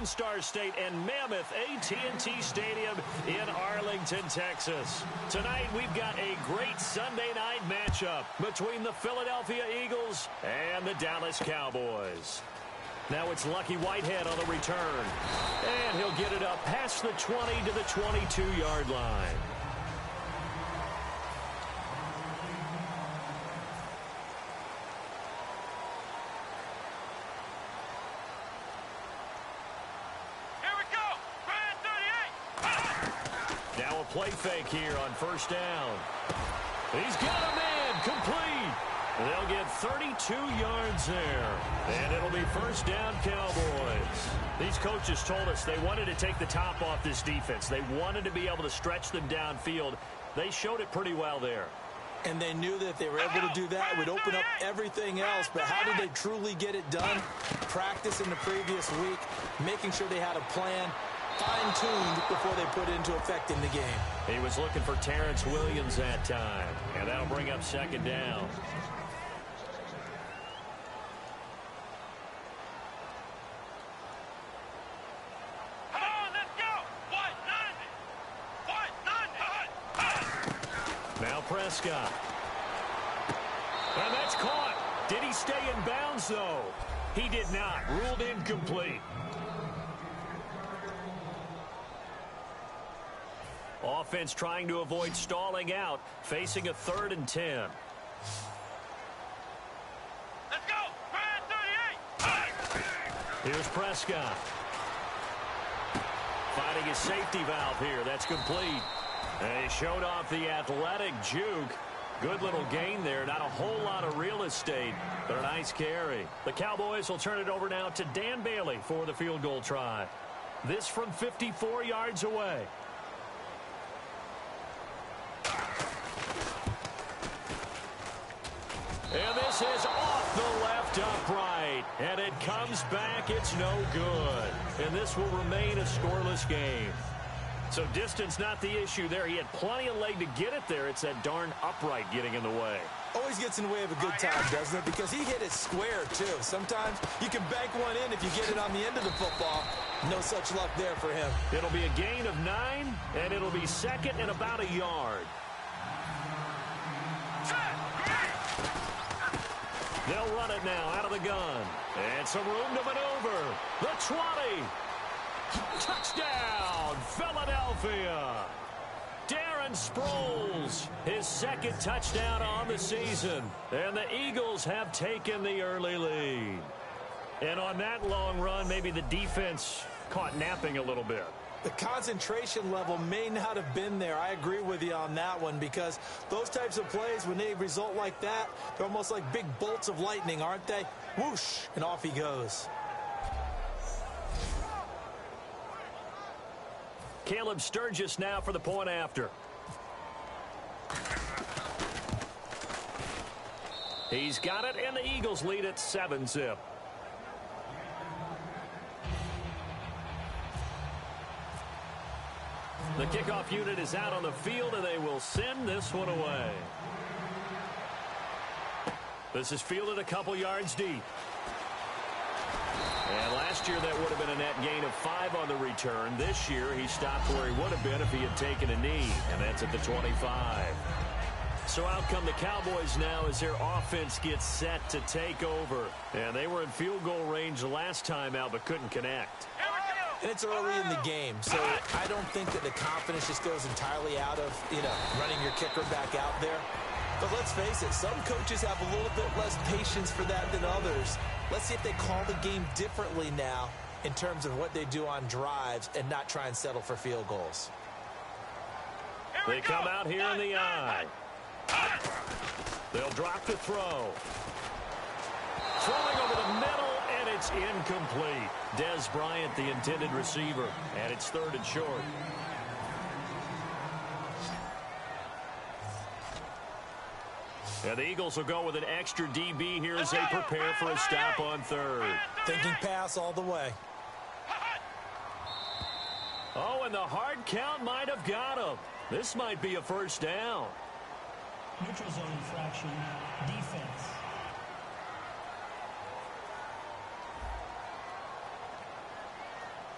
Lone Star State and Mammoth AT&T Stadium in Arlington, Texas. Tonight, we've got a great Sunday night matchup between the Philadelphia Eagles and the Dallas Cowboys. Now it's Lucky Whitehead on the return. And he'll get it up past the 20 to the 22-yard line. Now a play fake here on first down. He's got a man complete. They'll get 32 yards there. And it'll be first down Cowboys. These coaches told us they wanted to take the top off this defense. They wanted to be able to stretch them downfield. They showed it pretty well there. And they knew that if they were able to do that, it would open up everything else. But how did they truly get it done? Practice in the previous week, making sure they had a plan, fine-tuned before they put it into effect in the game. He was looking for Terrence Williams that time, and that'll bring up second down. Come on, let's go! 190! Now Prescott. And that's caught. Did he stay in bounds, though? He did not. Ruled incomplete. Offense trying to avoid stalling out, facing a 3rd and 10. Let's go! 38! Here's Prescott. Finding his safety valve here. That's complete. And he showed off the athletic juke. Good little gain there. Not a whole lot of real estate, but a nice carry. The Cowboys will turn it over now to Dan Bailey for the field goal try. This from 54 yards away. And this is off the left upright. And it comes back. It's no good. And this will remain a scoreless game. So distance not the issue there. He had plenty of leg to get it there. It's that darn upright getting in the way. Always gets in the way of a good time, doesn't it? Because he hit it square, too. Sometimes you can bank one in if you get it on the end of the football. No such luck there for him. It'll be a gain of 9, and it'll be second and about a yard. They'll run it now out of the gun. And some room to maneuver. The 20. Touchdown, Philadelphia. Darren Sproles, his second touchdown on the season. And the Eagles have taken the early lead. And on that long run, maybe the defense caught napping a little bit. The concentration level may not have been there. I agree with you on that one because those types of plays, when they result like that, they're almost like big bolts of lightning, aren't they? Whoosh, and off he goes. Caleb Sturgis now for the point after. He's got it, and the Eagles lead at 7-zip. The kickoff unit is out on the field, and they will send this one away. This is fielded a couple yards deep. And last year that would have been a net gain of 5 on the return. This year he stopped where he would have been if he had taken a knee, and that's at the 25. So out come the Cowboys now as their offense gets set to take over. And they were in field goal range last time out but couldn't connect. And it's early in the game, so I don't think that the confidence just goes entirely out of, running your kicker back out there. But let's face it, some coaches have a little bit less patience for that than others. Let's see if they call the game differently now in terms of what they do on drives and not try and settle for field goals. They come out here in the eye. They'll drop the throw. Throwing over the middle, and it's incomplete. Dez Bryant, the intended receiver, and it's 3rd and short. And the Eagles will go with an extra DB here as they prepare for a stop on 3rd. Thinking pass all the way. Oh, and the hard count might have got him. This might be a first down. Neutral zone infraction, defense.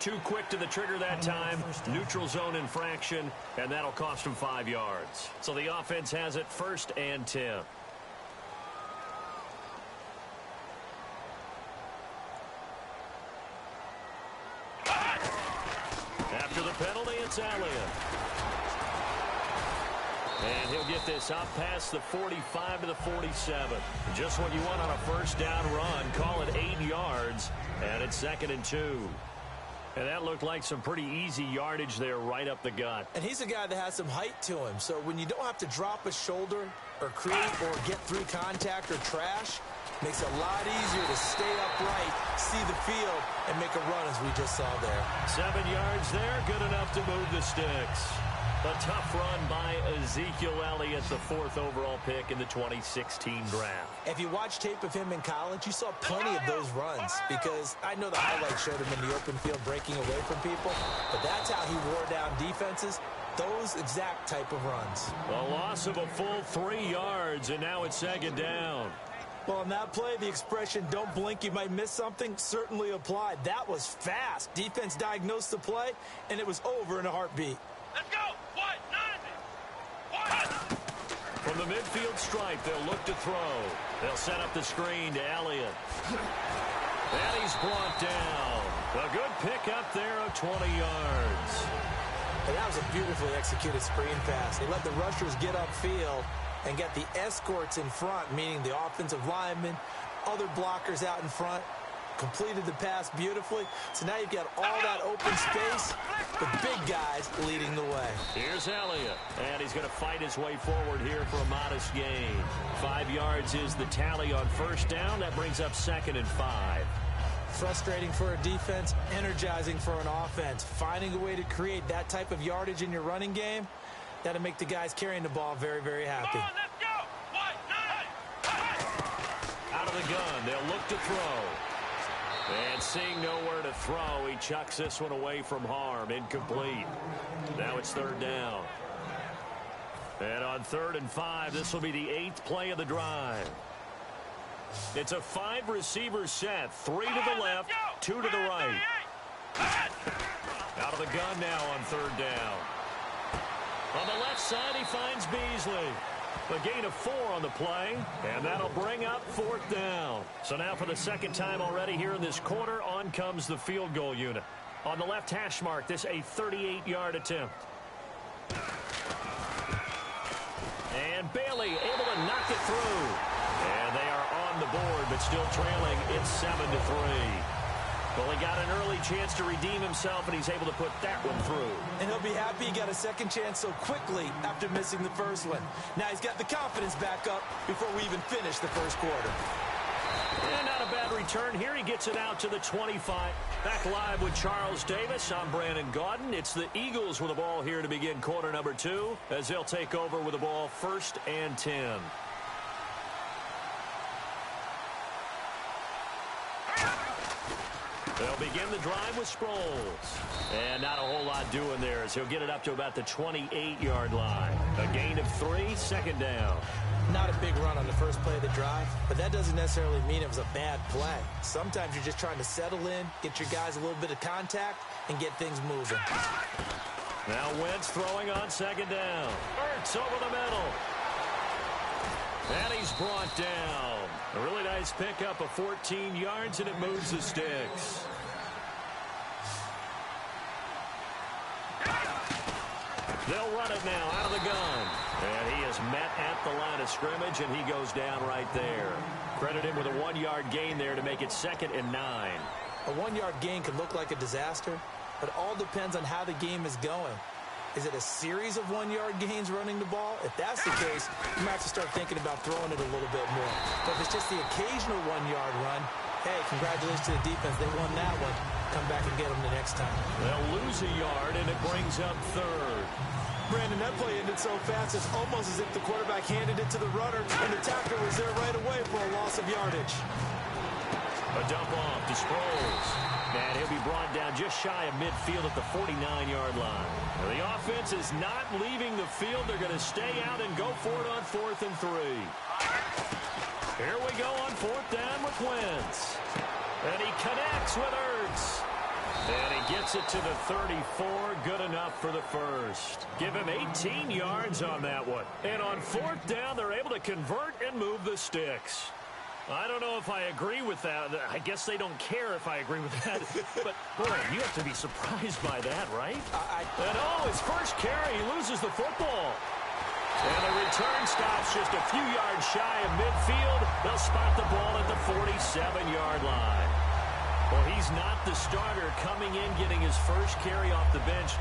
too quick to the trigger that time. Neutral zone infraction, and that'll cost him 5 yards. So the offense has it 1st and 10. After the penalty, it's Elliott. And he'll get this up past the 45 to the 47. Just what you want on a first down run. Call it 8 yards, and it's 2nd and 2. And that looked like some pretty easy yardage there right up the gut. And he's a guy that has some height to him. So when you don't have to drop a shoulder or create or get through contact or trash, makes it a lot easier to stay upright, see the field, and make a run as we just saw there. 7 yards there, good enough to move the sticks. A tough run by Ezekiel Elliott, the 4th overall pick in the 2016 draft. If you watch tape of him in college, you saw plenty of those runs because I know the highlights showed him in the open field breaking away from people, but that's how he wore down defenses, those exact type of runs. A loss of a full 3 yards, and now it's 2nd down. Well, on that play, the expression, don't blink, you might miss something, certainly applied. That was fast. Defense diagnosed the play, and it was over in a heartbeat. Let's go. What? 90. What? From the midfield stripe, they'll look to throw. They'll set up the screen to Elliott. And he's brought down. A good pickup there of 20 yards. And that was a beautifully executed screen pass. They let the rushers get upfield and get the escorts in front, meaning the offensive linemen, other blockers out in front, completed the pass beautifully. So now you've got all that open space, the big guys leading the way. Here's Elliott, and he's going to fight his way forward here for a modest gain. 5 yards is the tally on first down. That brings up 2nd and 5. Frustrating for a defense, energizing for an offense. Finding a way to create that type of yardage in your running game, that'll make the guys carrying the ball very, very happy. Come on, let's go. What? 9. Out of the gun, they'll look to throw. And seeing nowhere to throw, he chucks this one away from harm. Incomplete. Now it's 3rd down. And on 3rd and 5, this will be the 8th play of the drive. It's a 5-receiver set. 3 to the left, 2 to the right. Out of the gun now on 3rd down. On the left side, he finds Beasley. A gain of 4 on the play, and that'll bring up 4th down. So now for the 2nd time already here in this quarter, on comes the field goal unit. On the left hash mark, this a 38-yard attempt. And Bailey able to knock it through. And they are on the board, but still trailing. It's 7-3. Well, he got an early chance to redeem himself, and he's able to put that one through. And he'll be happy he got a second chance so quickly after missing the first one. Now he's got the confidence back up before we even finish the first quarter. And not a bad return here. He gets it out to the 25. Back live with Charles Davis. I'm Brandon Gaudin. It's the Eagles with the ball here to begin quarter number 2 as they'll take over with the ball 1st and 10. They'll begin the drive with Sproles. And not a whole lot doing there as he'll get it up to about the 28-yard line. A gain of 3, 2nd down. Not a big run on the first play of the drive, but that doesn't necessarily mean it was a bad play. Sometimes you're just trying to settle in, get your guys a little bit of contact, and get things moving. Now Wentz throwing on 2nd down. Ertz over the middle. And he's brought down. A really nice pickup of 14 yards, and it moves the sticks. They'll run it now out of the gun. And he is met at the line of scrimmage, and he goes down right there. Credit him with a 1-yard gain there to make it 2nd and 9. A 1-yard gain could look like a disaster, but it all depends on how the game is going. Is it a series of 1-yard gains running the ball? If that's the case, you might have to start thinking about throwing it a little bit more. But if it's just the occasional 1-yard run, hey, congratulations to the defense. They won that one. Come back and get them the next time. They'll lose a yard, and it brings up 3rd. Brandon, that play ended so fast, it's almost as if the quarterback handed it to the runner, and the tackler was there right away for a loss of yardage. A dump off to Sproles. And he'll be brought down just shy of midfield at the 49-yard line. Now, the offense is not leaving the field. They're going to stay out and go for it on 4th and 3. Here we go on 4th down with Wentz. And he connects with Ertz. And he gets it to the 34. Good enough for the first. Give him 18 yards on that one. And on fourth down, they're able to convert and move the sticks. I don't know if I agree with that. I guess they don't care if I agree with that. But, boy, you have to be surprised by that, right? And, his first carry, he loses the football. And the return stops just a few yards shy of midfield. They'll spot the ball at the 47-yard line. Well, he's not the starter coming in, getting his first carry off the bench.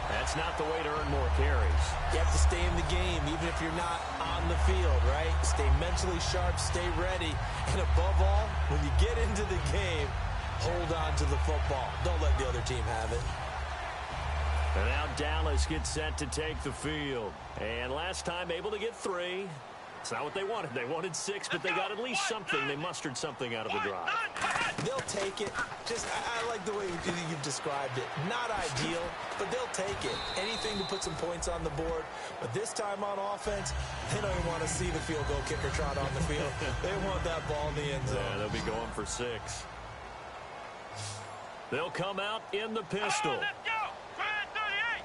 That's not the way to earn more carries. You have to stay in the game, even if you're not on the field, right? Stay mentally sharp, stay ready. And above all, when you get into the game, hold on to the football. Don't let the other team have it. And now Dallas gets set to take the field. And last time able to get 3. It's not what they wanted. They wanted 6, but they got at least something. They mustered something out of the drive. They'll take it. I like the way you've described it. Not ideal, but they'll take it. Anything to put some points on the board. But this time on offense, they don't even want to see the field goal kicker trot on the field. They want that ball in the end zone. Yeah, they'll be going for 6. They'll come out in the pistol. Let's go! 38!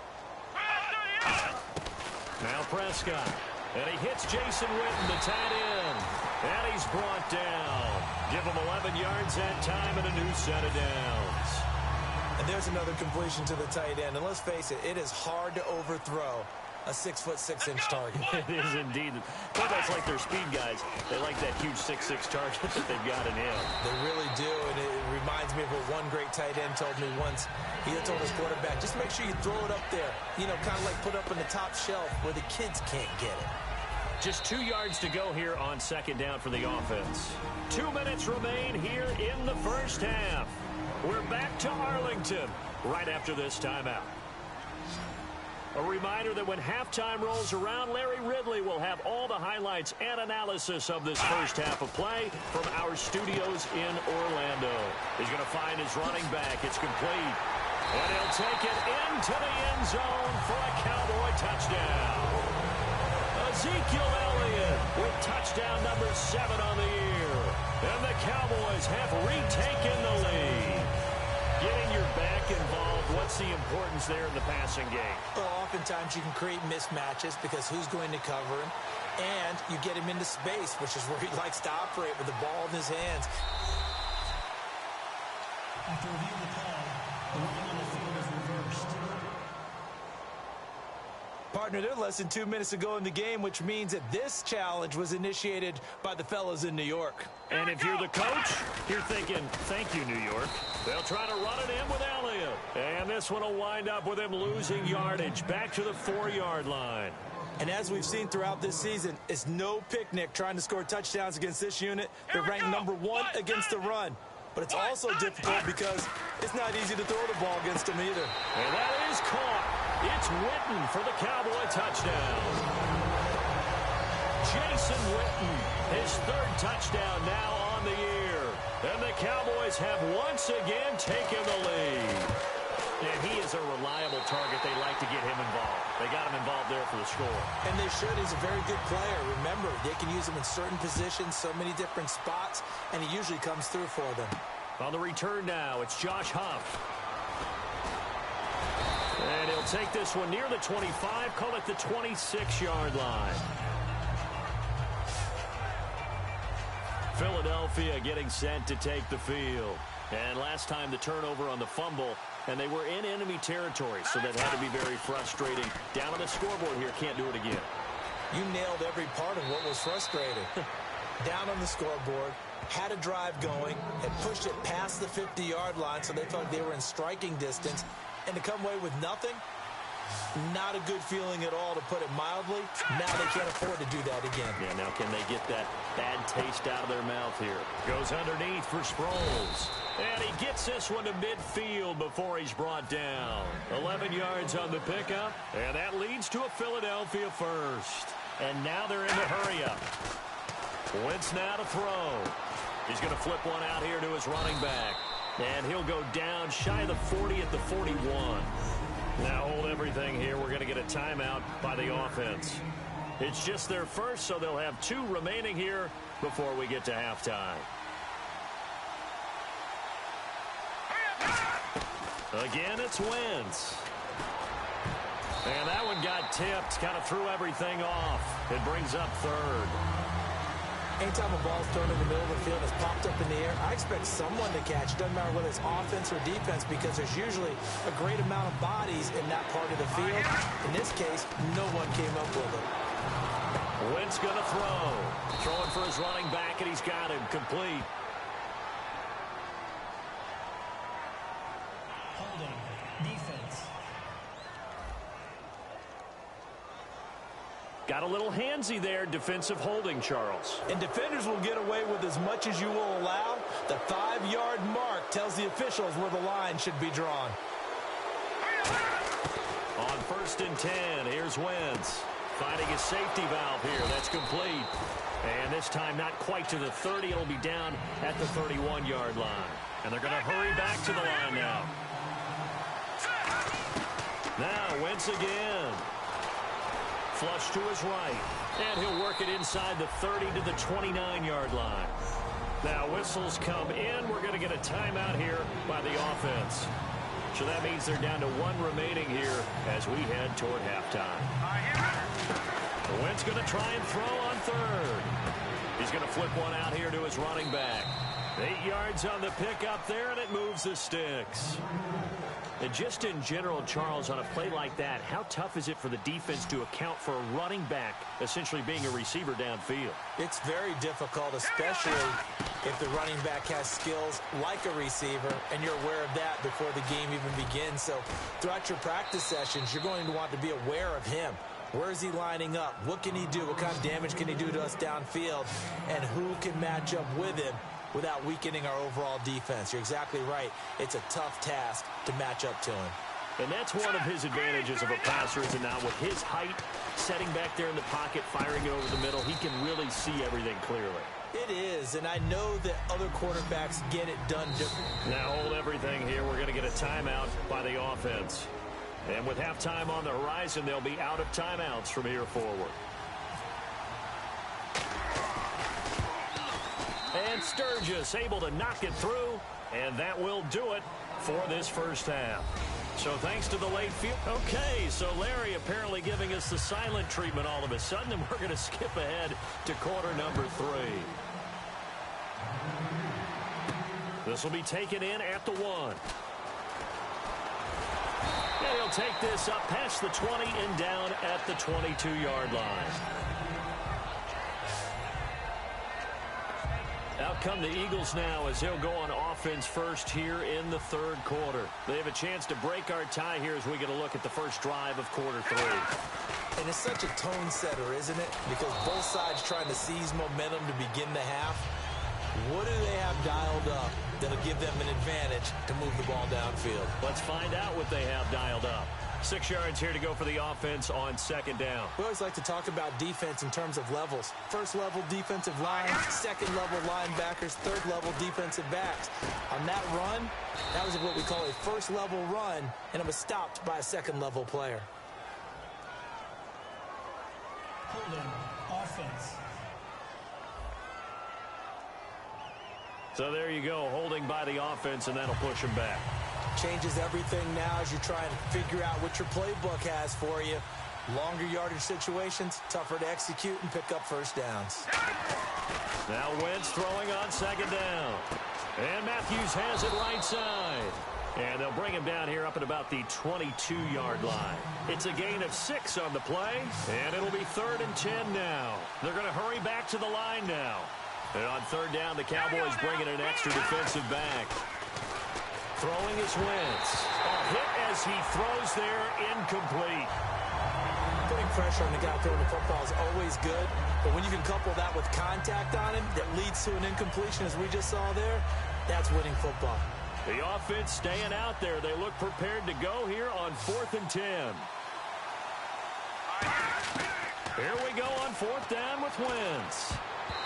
Now Prescott. And he hits Jason Witten, the tight end. And he's brought down. Give him 11 yards that time and a new set of downs. And there's another completion to the tight end. And let's face it, it is hard to overthrow a 6'6" target. It is indeed. Well, that's like their speed guys. They like that huge 6'6" target that they've got in him. They really do, and it reminds me of what one great tight end told me once. He had told his quarterback, just make sure you throw it up there. You know, kind of like put up on the top shelf where the kids can't get it. Just 2 yards to go here on second down for the offense. 2 minutes remain here in the first half. We're back to Arlington right after this timeout. A reminder that when halftime rolls around, Larry Ridley will have all the highlights and analysis of this first half of play from our studios in Orlando. He's going to find his running back. It's complete. And he'll take it into the end zone for a Cowboy touchdown. Ezekiel Elliott with touchdown number 7 on the year. And the Cowboys have retaken the lead. Getting your back involved, what's the importance there in the passing game? Well, oftentimes you can create mismatches because who's going to cover him? And you get him into space, which is where he likes to operate with the ball in his hands. After reviewing the call, the running on the field is reversed. Partner, they're less than 2 minutes to go in the game, which means that this challenge was initiated by the fellas in New York. And if you're the coach, you're thinking, thank you, New York. They'll try to run it in with Elliott. And this one will wind up with him losing yardage back to the 4-yard line. And as we've seen throughout this season, it's no picnic trying to score touchdowns against this unit. They're ranked number 1 against the run. But it's also difficult because it's not easy to throw the ball against them either. And that is caught. It's Witten for the Cowboy touchdown. Jason Witten, his 3rd touchdown now on the year. And the Cowboys have once again taken the lead. And he is a reliable target. They like to get him involved. They got him involved there for the score. And they should. He's a very good player. Remember, they can use him in certain positions, so many different spots, and he usually comes through for them. On the return now, it's Josh Huff. And he'll take this one near the 25, call it the 26-yard line. Philadelphia getting set to take the field. And last time the turnover on the fumble, and they were in enemy territory, so that had to be very frustrating. Down on the scoreboard here, can't do it again. You nailed every part of what was frustrating. Down on the scoreboard, had a drive going, had pushed it past the 50-yard line, so they felt they were in striking distance, and to come away with nothing, not a good feeling at all, to put it mildly. Now they can't afford to do that again. Yeah, now can they get that bad taste out of their mouth here? Goes underneath for Sproles. And he gets this one to midfield before he's brought down. 11 yards on the pickup, and that leads to a Philadelphia first. And now they're in the hurry-up. Wentz now to throw. He's going to flip one out here to his running back. And he'll go down shy of the 40 at the 41. Now hold everything here. We're going to get a timeout by the offense. It's just their first, so they'll have 2 remaining here before we get to halftime. Again, it's Wentz. And that one got tipped, kind of threw everything off. It brings up third. Anytime a ball's thrown in the middle of the field, it's popped up in the air, I expect someone to catch. It doesn't matter whether it's offense or defense, because there's usually a great amount of bodies in that part of the field. In this case, no one came up with it. Wentz going to throw. Throwing for his running back, and he's got him complete. Holding. Defense. Got a little handsy there, defensive holding, Charles. And defenders will get away with as much as you will allow. The 5-yard mark tells the officials where the line should be drawn. On 1st and 10, here's Wentz. Finding his safety valve here. That's complete. And this time not quite to the 30. It'll be down at the 31-yard line. And they're going to hurry back to the line now. Now, Wentz again. Flush to his right. And he'll work it inside the 30 to the 29-yard line. Now, whistles come in. We're going to get a timeout here by the offense. So that means they're down to 1 remaining here as we head toward halftime. Wentz going to try and throw on third. He's going to flip one out here to his running back. 8 yards on the pickup there, and it moves the sticks. And just in general, Charles, on a play like that, how tough is it for the defense to account for a running back essentially being a receiver downfield? It's very difficult, especially if the running back has skills like a receiver, and you're aware of that before the game even begins. So throughout your practice sessions, you're going to want to be aware of him. Where is he lining up? What can he do? What kind of damage can he do to us downfield? And who can match up with him without weakening our overall defense? You're exactly right. It's a tough task to match up to him. And that's one of his advantages of a passer, is it not? With his height, setting back there in the pocket, firing it over the middle, he can really see everything clearly. It is, and I know that other quarterbacks get it done differently. Now hold everything here. We're going to get a timeout by the offense. And with halftime on the horizon, they'll be out of timeouts from here forward. And Sturgis able to knock it through, and that will do it for this first half. So thanks to the late field. Okay, so Larry apparently giving us the silent treatment all of a sudden, and we're going to skip ahead to quarter number 3. This will be taken in at the 1. And he'll take this up past the 20 and down at the 22-yard line. Out come the Eagles now as they'll go on offense first here in the 3rd quarter. They have a chance to break our tie here as we get a look at the first drive of quarter 3. And it's such a tone setter, isn't it? Because both sides trying to seize momentum to begin the half. What do they have dialed up that'll give them an advantage to move the ball downfield? Let's find out what they have dialed up. 6 yards here to go for the offense on 2nd down. We always like to talk about defense in terms of levels. 1st level defensive line, 2nd level linebackers, 3rd level defensive backs. On that run, that was what we call a 1st level run, and it was stopped by a 2nd level player. Holding. Offense. So there you go, holding by the offense, and that'll push him back. Changes everything now as you try and figure out what your playbook has for you. Longer yardage situations, tougher to execute and pick up first downs. Now Wentz throwing on 2nd down. And Matthews has it right side. And they'll bring him down here up at about the 22-yard line. It's a gain of 6 on the play, and it'll be 3rd and 10 now. They're going to hurry back to the line now. And on 3rd down, the Cowboys bring in an extra defensive back. Throwing is Wentz. A hit as he throws there, incomplete. Putting pressure on the guy throwing the football is always good, but when you can couple that with contact on him that leads to an incompletion, as we just saw there, that's winning football. The offense staying out there. They look prepared to go here on 4th and 10. Here we go on 4th down with Wentz.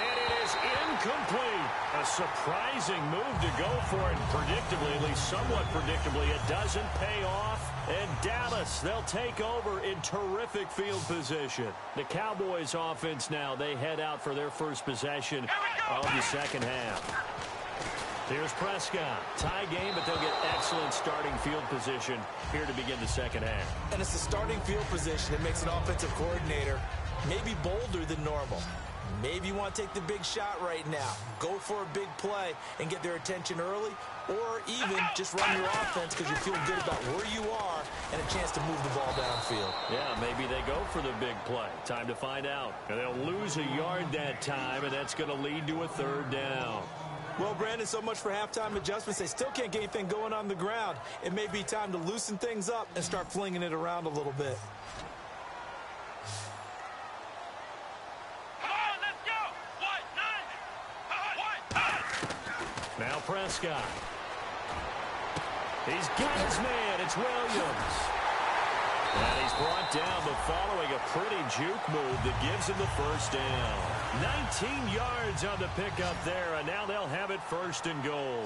And it is incomplete. A surprising move to go for it. Predictably, at least somewhat predictably, it doesn't pay off. And Dallas, they'll take over in terrific field position. The Cowboys offense now, they head out for their first possession of the 2nd half. Here's Prescott. Tie game, but they'll get excellent starting field position here to begin the second half. And it's the starting field position that makes an offensive coordinator maybe bolder than normal. Maybe you want to take the big shot right now. Go for a big play and get their attention early, or even just run your offense because you feel good about where you are and a chance to move the ball downfield. Yeah, maybe they go for the big play. Time to find out. And they'll lose a yard that time, and that's going to lead to a third down. Well, Brandon, so much for halftime adjustments. They still can't get anything going on the ground. It may be time to loosen things up and start flinging it around a little bit. Now Prescott. He's got his man. It's Williams. And he's brought down, but following a pretty juke move that gives him the first down. 19 yards on the pickup there, and now they'll have it first and goal.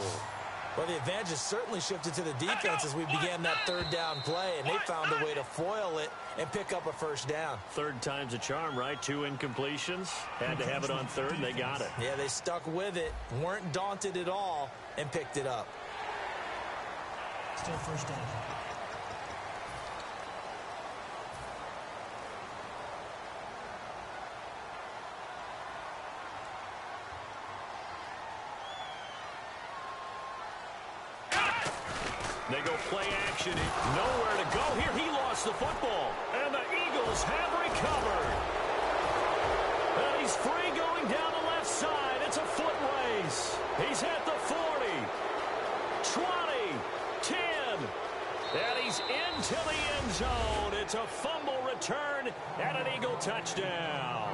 Well, the advantage has certainly shifted to the defense as we began that third down play, and they found a way to foil it and pick up a first down. Third time's a charm, right? 2 incompletions. Had to have it on third, and they got it. Yeah, they stuck with it, weren't daunted at all, and picked it up. Still first down. They go play action. Nowhere to go here. He lost the football. And the Eagles have recovered. And he's free going down the left side. It's a foot race. He's at the 40, 20, 10. And he's into the end zone. It's a fumble return and an Eagle touchdown.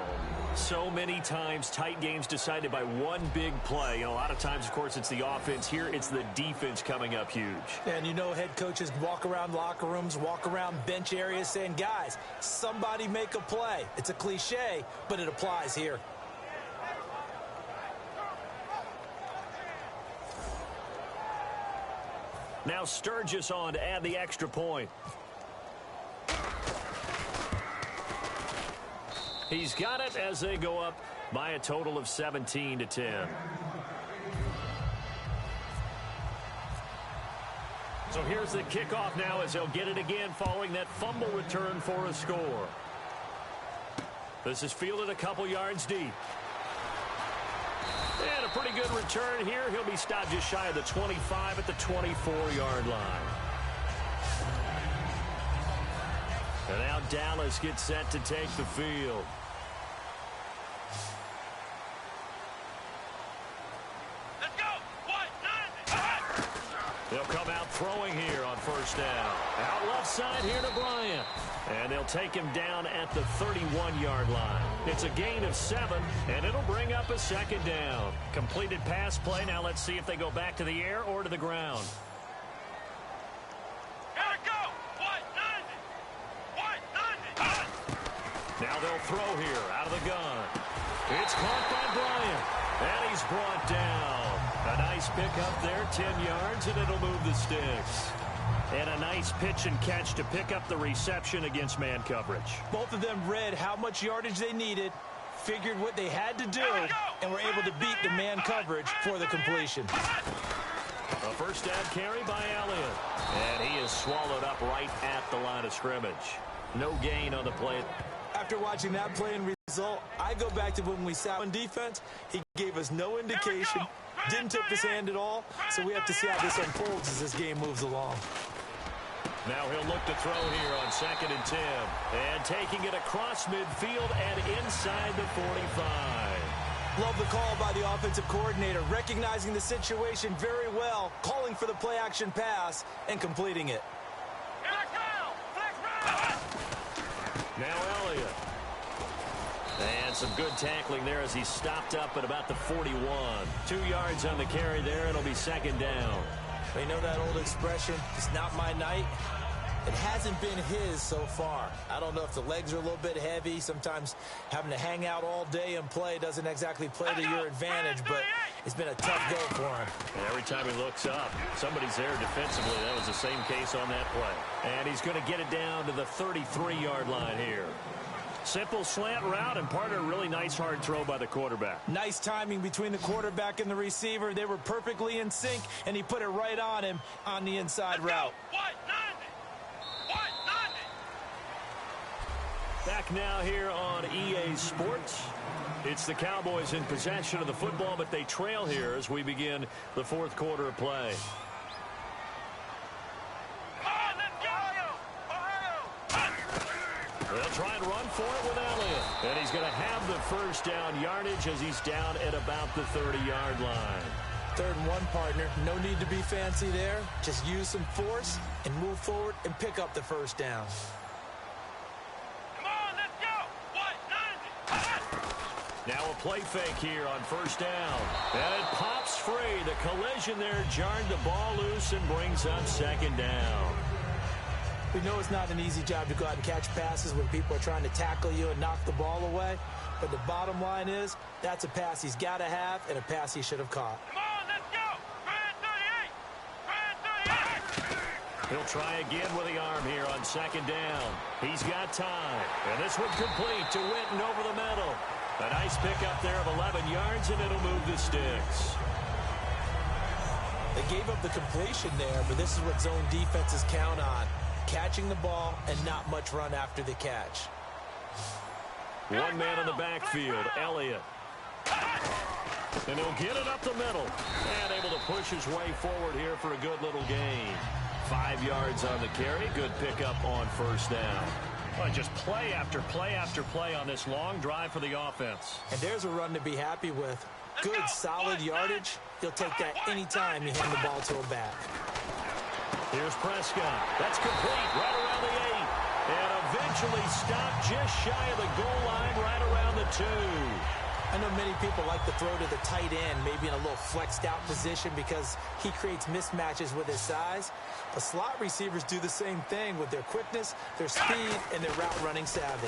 So many times tight games decided by one big play. And a lot of times, of course, it's the offense. Here, it's the defense coming up huge. And you know head coaches walk around locker rooms, walk around bench areas saying, guys, somebody make a play. It's a cliche, but it applies here. Now Sturgis on to add the extra point. He's got it as they go up by a total of 17-10. So here's the kickoff now as they'll get it again following that fumble return for a score. This is fielded a couple yards deep. And a pretty good return here. He'll be stopped just shy of the 25 at the 24-yard line. And now Dallas gets set to take the field. Let's go. They'll come out throwing here on first down. Out left side here to Bryant. And they'll take him down at the 31-yard line. It's a gain of 7, and it'll bring up a second down. Completed pass play. Now let's see if they go back to the air or to the ground. Now they'll throw here out of the gun. It's caught by Bryant. And he's brought down. A nice pickup there, 10 yards, and it'll move the sticks. And a nice pitch and catch to pick up the reception against man coverage. Both of them read how much yardage they needed, figured what they had to do, and were able to beat the man coverage for the completion. A first down carry by Elliott. And he is swallowed up right at the line of scrimmage. No gain on the play. After watching that play and result, I go back to when we sat on defense. He gave us no indication, didn't tip his hand at all, so we have to see how this unfolds as this game moves along. Now he'll look to throw here on 2nd and 10. And taking it across midfield and inside the 45. Love the call by the offensive coordinator, recognizing the situation very well, calling for the play-action pass, and completing it. Now Elliott. And some good tackling there as he stopped up at about the 41. 2 yards on the carry there. It'll be second down. You know that old expression, it's not my night? It hasn't been his so far. I don't know if the legs are a little bit heavy. Sometimes having to hang out all day and play doesn't exactly play to your advantage, but it's been a tough go for him. And every time he looks up, somebody's there defensively. That was the same case on that play. And he's going to get it down to the 33-yard line here. Simple slant route, and part of a really nice hard throw by the quarterback. Nice timing between the quarterback and the receiver. They were perfectly in sync, and he put it right on him on the inside route. Back now here on EA Sports. It's the Cowboys in possession of the football, but they trail here as we begin the fourth quarter of play. They'll try and run for it with Elliott. And he's going to have the first down yardage as he's down at about the 30-yard line. 3rd and 1, partner. No need to be fancy there. Just use some force and move forward and pick up the first down. Come on, let's go. Now a play fake here on first down. And it pops free. The collision there jarred the ball loose and brings up second down. We know it's not an easy job to go out and catch passes when people are trying to tackle you and knock the ball away. But the bottom line is, that's a pass he's got to have and a pass he should have caught. Come on, let's go. Brand 38. He'll try again with the arm here on second down. He's got time. And this one complete to Witten over the middle. A nice pickup there of 11 yards, and it'll move the sticks. They gave up the completion there, but this is what zone defenses count on. Catching the ball and not much run after the catch. One man in the backfield, Elliott. And he'll get it up the middle. And able to push his way forward here for a good little gain. 5 yards on the carry. Good pickup on first down. Well, just play after play after play on this long drive for the offense. And there's a run to be happy with. Good, solid yardage. You'll take that anytime you hand the ball to a back. Here's Prescott. That's complete right around the 8. And eventually stopped just shy of the goal line right around the 2. I know many people like to throw to the tight end, maybe in a little flexed out position because he creates mismatches with his size. But slot receivers do the same thing with their quickness, their speed, and their route running savvy.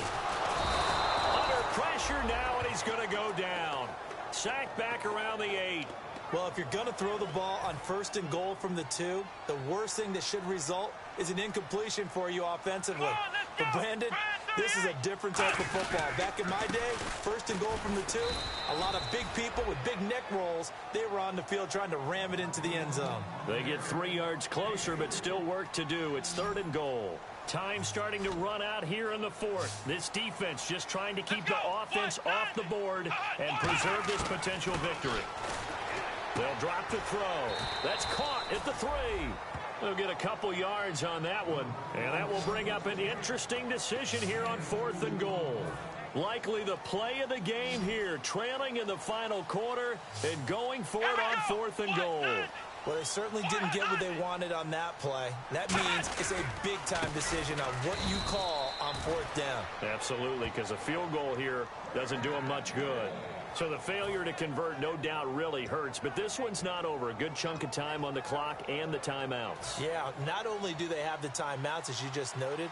Under pressure now, and he's going to go down. Sacked back around the 8. Well, if you're going to throw the ball on 1st and goal from the 2, the worst thing that should result is an incompletion for you offensively. But Brandon, this is a different type of football. Back in my day, 1st and goal from the 2, a lot of big people with big neck rolls, they were on the field trying to ram it into the end zone. They get 3 yards closer, but still work to do. It's 3rd and goal. Time starting to run out here in the 4th. This defense just trying to keep the offense off the board and preserve this potential victory. They'll drop the throw. That's caught at the 3. They'll get a couple yards on that one. And that will bring up an interesting decision here on 4th and goal. Likely the play of the game here, trailing in the final quarter and going for it on 4th and goal. Well, they certainly didn't get what they wanted on that play. That means it's a big-time decision on what you call on 4th down. Absolutely, because a field goal here doesn't do them much good. So the failure to convert no doubt really hurts, but this one's not over. A good chunk of time on the clock and the timeouts. Yeah, not only do they have the timeouts, as you just noted,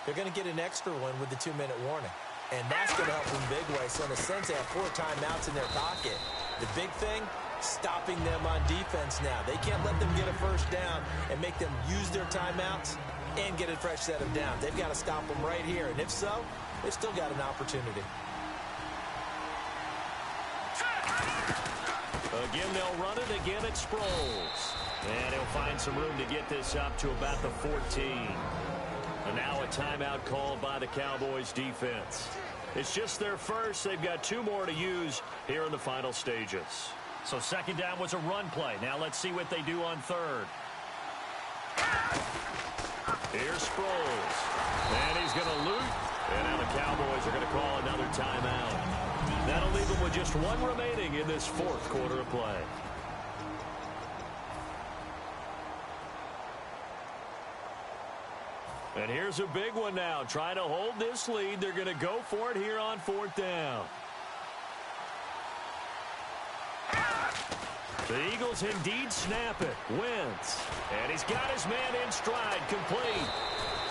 they're going to get an extra one with the 2-minute warning. And that's going to help them big way. So in a sense, they have 4 timeouts in their pocket. The big thing, stopping them on defense now. They can't let them get a first down and make them use their timeouts and get a fresh set of downs. They've got to stop them right here. And if so, they've still got an opportunity. Again, they'll run it. Again, it Sproles. And he'll find some room to get this up to about the 14. And now a timeout called by the Cowboys defense. It's just their first. They've got 2 more to use here in the final stages. So second down was a run play. Now let's see what they do on 3rd. Here's Sproles. And he's going to loot. And now the Cowboys are going to call another timeout. That'll leave them with just 1 remaining in this 4th quarter of play. And here's a big one now. Trying to hold this lead. They're going to go for it here on 4th down. The Eagles indeed snap it. Wentz. And he's got his man in stride. Complete.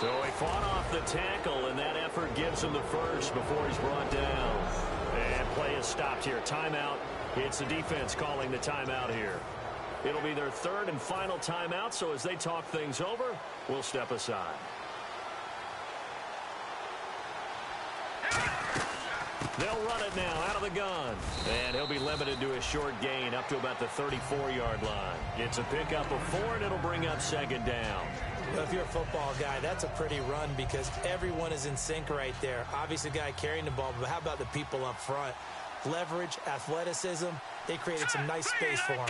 So he fought off the tackle, and that effort gives him the first before he's brought down. And play is stopped here. Timeout. It's the defense calling the timeout here. It'll be their 3rd and final timeout, so as they talk things over, we'll step aside. They'll run it now out of the gun. And he'll be limited to a short gain up to about the 34-yard line. It's a pickup of 4, and it'll bring up second down. Well, if you're a football guy, that's a pretty run because everyone is in sync right there. Obviously, the guy carrying the ball, but how about the people up front? Leverage, athleticism, they created some nice space for him.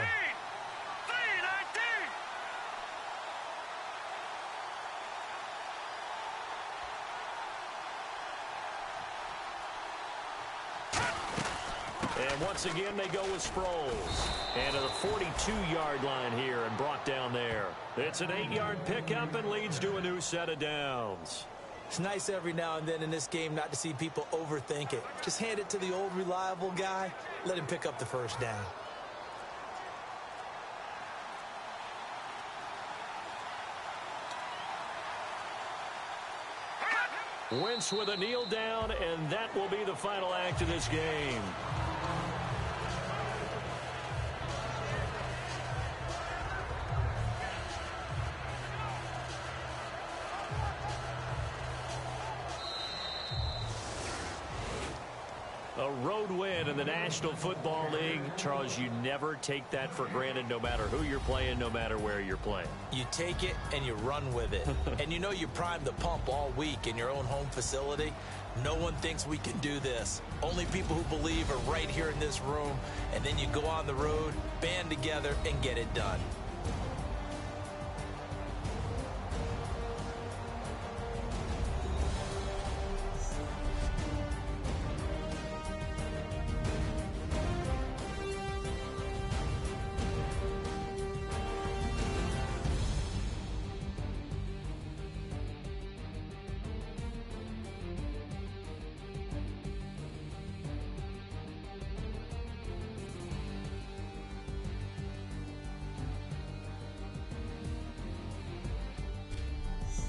And once again, they go with Sproles. And to the 42-yard line here and brought down there. It's an 8-yard pickup and leads to a new set of downs. It's nice every now and then in this game not to see people overthink it. Just hand it to the old reliable guy. Let him pick up the first down. Wentz with a kneel down, and that will be the final act of this game. A road win in the National Football League. Charles, you never take that for granted no matter who you're playing, no matter where you're playing. You take it and you run with it. And you know you primed the pump all week in your own home facility. No one thinks we can do this. Only people who believe are right here in this room. And then you go on the road, band together, and get it done.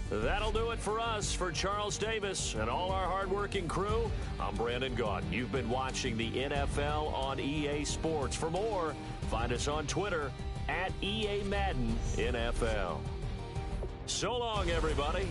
That'll do it for us. For Charles Davis and all our hardworking crew, I'm Brandon Gaudin. You've been watching the NFL on EA Sports. For more, find us on Twitter @EA Madden NFL. So long, everybody.